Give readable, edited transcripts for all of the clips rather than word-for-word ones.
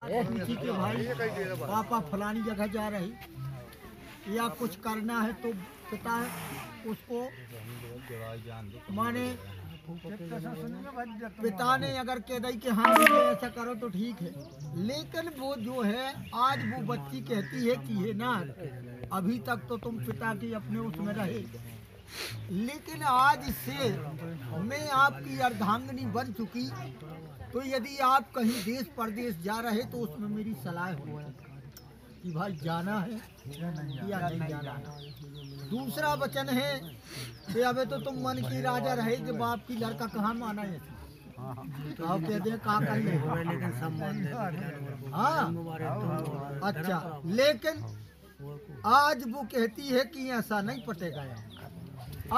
किसी के भाई पापा फलानी जगह जा रही या कुछ करना है तो पिता उसको माने पिता ने अगर कह दी कि हाँ ऐसा करो तो ठीक है, लेकिन वो जो है आज वो बच्ची कहती है कि है ना अभी तक तो तुम पिता की अपने उसमें रहे, लेकिन आज से मैं आपकी अर्धांगिनी बन चुकी, तो यदि आप कहीं देश परदेश जा रहे तो उसमें मेरी सलाह हो कि भाई जाना है या नहीं जाना है। दूसरा वचन है कि अबे तो तुम मन की राजा रहे कि बाप की लड़का कहाँ माना है, आप कह दे कहाँ कर ले, हाँ अच्छा, लेकिन आज वो कहती है कि ऐसा नहीं पटेगा।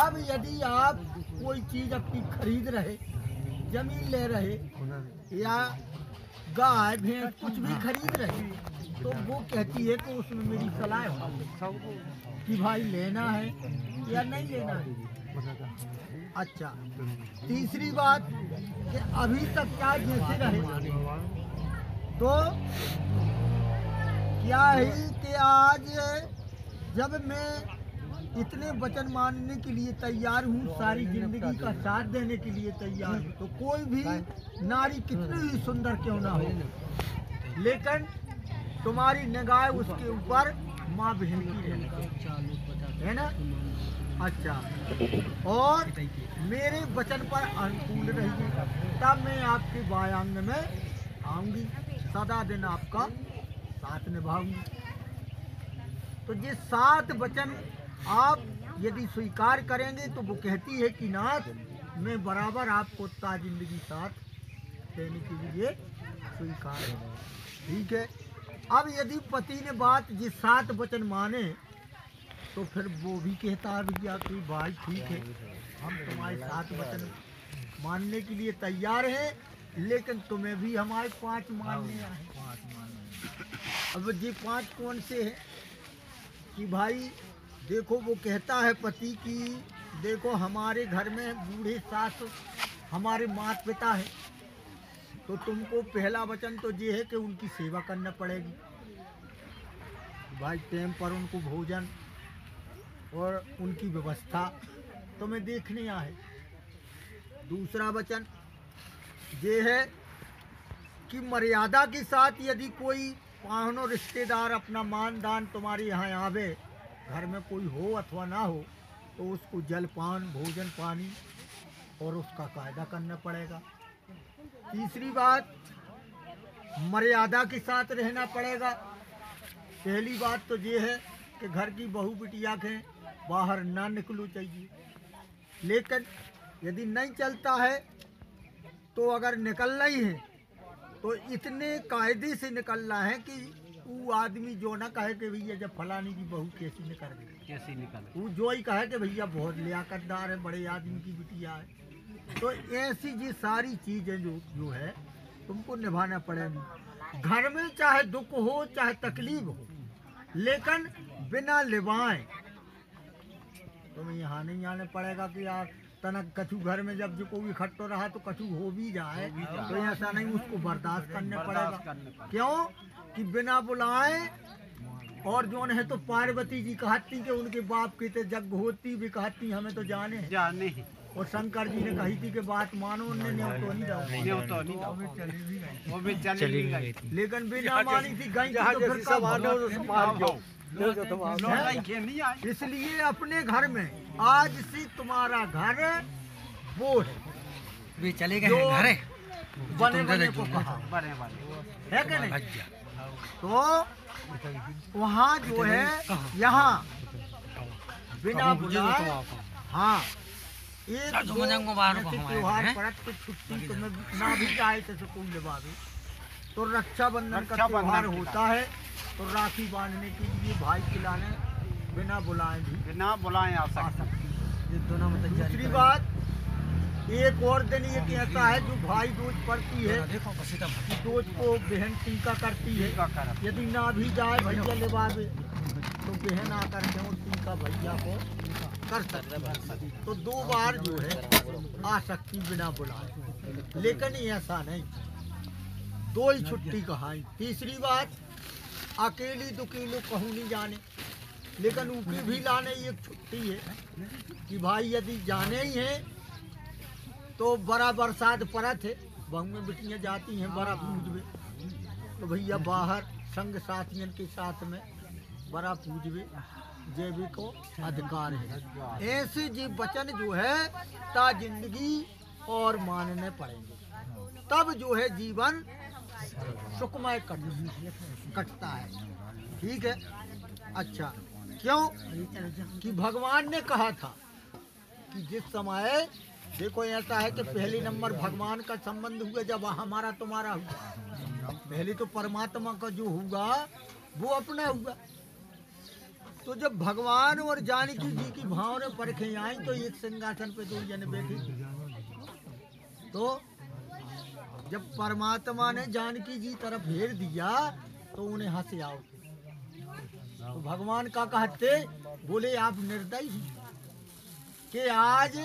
अब यदि आप कोई चीज अपनी खरीद रहे, जमीन ले रहे या गाय भैंस कुछ भी खरीद रहे, तो वो कहती है कि उसमें मेरी सलाह हो कि भाई लेना है या नहीं लेना है। अच्छा, तीसरी बात कि अभी तक क्या जैसे रहे तो क्या है कि आज जब मैं इतने वचन मानने के लिए तैयार हूँ, सारी जिंदगी का साथ देने के लिए तैयार हूँ, तो कोई भी नारी कितनी ही सुंदर क्यों ना हो, लेकिन तुम्हारी निगाह उसके ऊपर माँ बहन की है ना। अच्छा, और मेरे वचन पर अनुकूल रहिए, तब मैं आपके वायांग में आऊंगी, सदा दिन आपका साथ निभाऊंगी। तो ये 7 वचन आप यदि स्वीकार करेंगे तो वो कहती है कि नाथ मैं बराबर आपको ता जिंदगी साथ देने के लिए स्वीकार है, ठीक है। अब यदि पति ने बात ये 7 वचन माने तो फिर वो भी कहता है भैया कि भाई ठीक है, हम तुम्हारे 7 वचन मानने के लिए तैयार हैं, लेकिन तुम्हें भी हमारे 5 मानने हैं। अब ये 5 कौन से हैं कि भाई देखो, वो कहता है पति की देखो हमारे घर में बूढ़े सास हमारे माता पिता है, तो तुमको पहला वचन तो ये है कि उनकी सेवा करना पड़ेगी, भाई टाइम पर उनको भोजन और उनकी व्यवस्था तुम्हें देखने आए। दूसरा वचन ये है कि मर्यादा के साथ यदि कोई पाहुन रिश्तेदार अपना मान दान तुम्हारे यहाँ आवे, घर में कोई हो अथवा ना हो, तो उसको जलपान भोजन पानी और उसका कायदा करना पड़ेगा। तीसरी बात, मर्यादा के साथ रहना पड़ेगा। पहली बात तो ये है कि घर की बहू बिटिया के बाहर ना निकलो चाहिए, लेकिन यदि नहीं चलता है तो अगर निकलना ही है तो इतने कायदे से निकलना है कि वो आदमी जो ना कहे कि भैया जब फलानी की बहू कैसी निकल गई, कैसी निकल, वो जो ही कहे कि भैया बहुत लियाकतदार है, बड़े आदमी की बिटिया है। तो ऐसी ये सारी चीजें जो है तुमको निभाना पड़ेगी। घर में चाहे दुख हो चाहे तकलीफ हो, लेकिन बिना लिवाए तुम्हें यहाँ नहीं आने पड़ेगा कि यार तनक कछु घर में जब जो कोई इकट्ठो रहा तो कछु हो भी जाए तो ऐसा नहीं, उसको बर्दाश्त करना पड़ेगा। क्यों कि बिना बुलाए, और जो है तो पार्वती जी कहती कि उनके बाप की तो जग होती भी कहती हमें तो जाने है, और शंकर जी ने कही थी कि बात मानो, उन्होंने तो नहीं जाओ, लेकिन बिना मानी थी गई तो इसलिए अपने घर में आज से तुम्हारा घर वो है, वे चले गए घर बने बने को कहा है कि नहीं, तो वहाँ जो है यहाँ बिना बुलाए, हाँ एक त्योहार परत की छुट्टी तुम्हें ना भी चाहे तो कोई लिवावे, तो रक्षाबंधन का त्योहार होता है, तो राखी बांधने के लिए भाई खिलाने बिना बुलाए आ सकती। दूसरी बात, एक और दिन ये कहता है जो भाई दूज पड़ती है, दूज को बहन टीका करती है, यदि ना भी जाए भैया लिवावे तो बहन आकर के उस टीका भैया को कर सकती, तो 2 बार जो है आ सकती बिना बुलाए, लेकिन ऐसा नहीं। दो ही छुट्टी कहाई। तीसरी बात, अकेली दुकेलो कहूँ नहीं जाने, लेकिन उनकी भी लाने एक छुट्टी है कि भाई यदि जाने ही है तो बड़ा बरसात पड़त है, बहु में बिटियाँ जाती हैं बड़ा पूजवे, तो भैया बाहर संग साथियन के साथ में बड़ा पूजवे जेबी को अधिकार है। ऐसे जी वचन जो है ता जिंदगी और मानने पड़ेंगे, तब जो है जीवन सुखमय कटता है। ठीक है। अच्छा, क्यों कि भगवान ने कहा था कि जिस समय देखो ऐसा है कि पहली नंबर भगवान का संबंध हुआ जब हमारा तुम्हारा हुआ, पहले तो परमात्मा का जो हुआ वो अपना हुआ। तो जब भगवान और जानकी जी की भावना परखें आई तो एक सिंहासन पे दो जने बैठे, तो जब परमात्मा ने जानकी जी तरफ फेर दिया तो उन्हें हंस आओ। तो भगवान का कहते बोले आप निर्दयी कि आज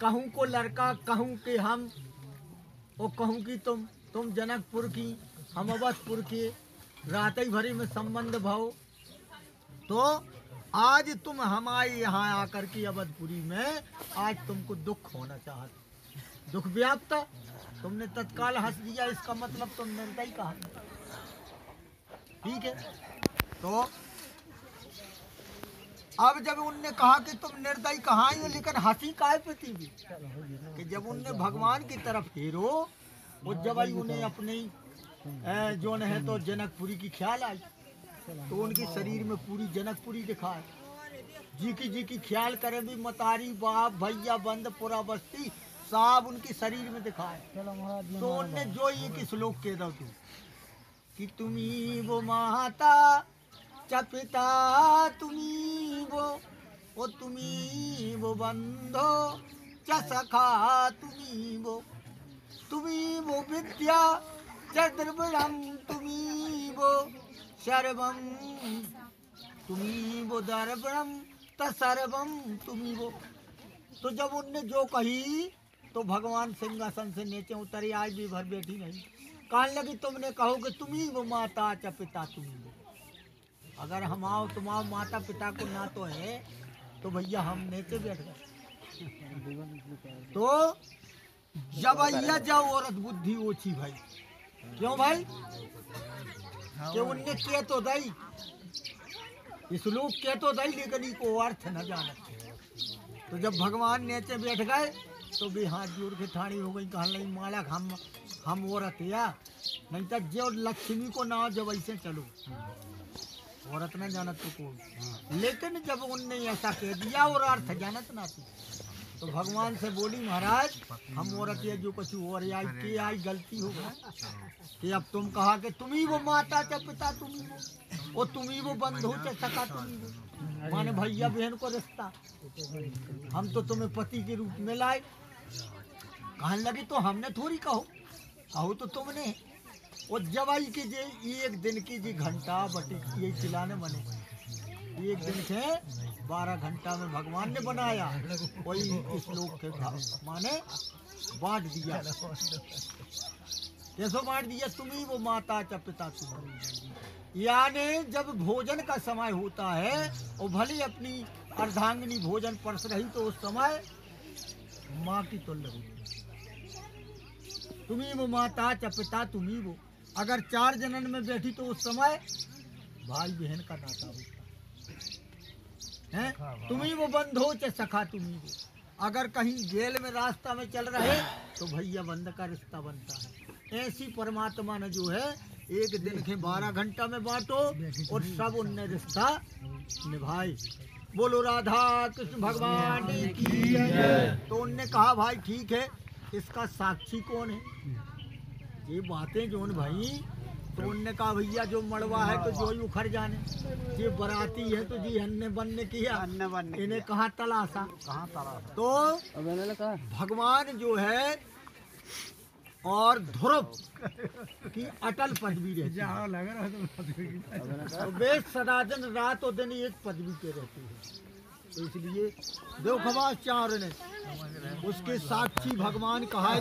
कहूँ को लड़का, कहूँ कि हम, और कहूँ कि तुम जनकपुर की, हम अवधपुर के, रात ही भरी में संबंध भाव, तो आज तुम हमारे यहाँ आकर के अवधपुरी में आज तुमको दुख होना चाहते, दुख व्याप्त, तुमने तत्काल हंस दिया, इसका मतलब तुम निर्दयी कहा। ठीक है। तो अब जब उनने कहा कि तुम निर्दयी कहाँ हो, लेकिन हंसी काय पे थी भी कि जब उनने भगवान की तरफ फेरो और जब आई उन्हें अपने जो है तो जनकपुरी की ख्याल आई, तो उनके शरीर में पूरी जनकपुरी दिखाए, जी की ख्याल करे भी मतारी बाप भैया बंद पूरा बस्ती सब उनके शरीर में दिखाए। तो उनने जो एक श्लोक कह दो तू कि तुम्ही वो माता च पिता, तुम्ही वो तुम्ही वो बंधो च सखा, तुम्ही वो विद्या च द्रविड़म, तुम्ही वो सर्वम, तुम्ही वो दर्पणम त सर्वम, तुम्ही वो। तो जब उनने जो कही तो भगवान सिंहासन से नीचे उतरे, आज भी भर बैठी नहीं, कहने लगी तुमने कहो कि तुम्ही वो माता च पिता, तुम्ही वो, अगर हम आओ तुम आओ, माता पिता को ना तो है तो भैया हम नीचे बैठ गए। तो जब आइया जाओ औरत बुद्धि ओछी भाई, क्यों भाई कि उनने किया तो दई, इस लोग के तो दई, लेकिन को अर्थ न जानते। तो जब भगवान नीचे बैठ गए तो भी हाथ जोड़ के ठाणी हो गई, कहने लगी मालक हम औरत या नहीं तो जो लक्ष्मी को ना जब ऐसे चलो, औरत न जानत तो को, लेकिन जब उनने ऐसा कह दिया और अर्थ जानत ना थी, तो भगवान से बोली महाराज हम औरत ये जो कुछ और आई के आई गलती हो गई कि अब तुम कहा कि तुम्ही वो माता च पिता, तुम्ही वो, और तुम्ही वो बंधु च सखा, तुम्ही वो माने भैया बहन को रिश्ता, हम तो तुम्हें पति के रूप में लाए। कहने लगी तो हमने थोड़ी कहो तो तुमने, और जब आई के जे एक दिन की जी घंटा बटी ये चिल्लाने बने, एक दिन से 12 घंटा में भगवान ने बनाया, वही इस लोग के माने बांट दिया। कैसो बांट दिया, तुम्ही वो माता च पिता, तुम, यानी जब भोजन का समय होता है और भले अपनी अर्धांगिनी भोजन परस रही तो उस समय माँ की तुल्य होती, तुम्ही वो माता च पिता, तुम्ही वो, अगर 4 जनन में बैठी तो उस समय भाई बहन का नाता होता है। तुम्ही वो बंधो च सखा, तुम्ही वो, अगर कहीं जेल में रास्ता में चल रहे तो भैया बंद का रिश्ता बनता है। ऐसी परमात्मा ने जो है एक दिन के 12 घंटा में बांटो और सब उनने रिश्ता निभाए। बोलो राधा कृष्ण भगवान की जय। तो उनने कहा भाई ठीक है, इसका साक्षी कौन है, ये बातें जो भाई, तो उनने कहा भैया जो मड़वा है तो जो ही उखड़ जाने, ये बराती है तो जी अन्य बनने किया, इन्हें कहाँ तलाशा, तो भगवान जो है और ध्रुव की अटल पदवी रहती है, तो वे सदा दिन रात और दिन एक पदवी पे रहती है। तो इसलिए देव खबास चार ने उसके साक्षी भगवान कहा है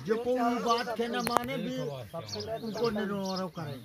जो कोई बात के न माने भी उनको निरोध करे।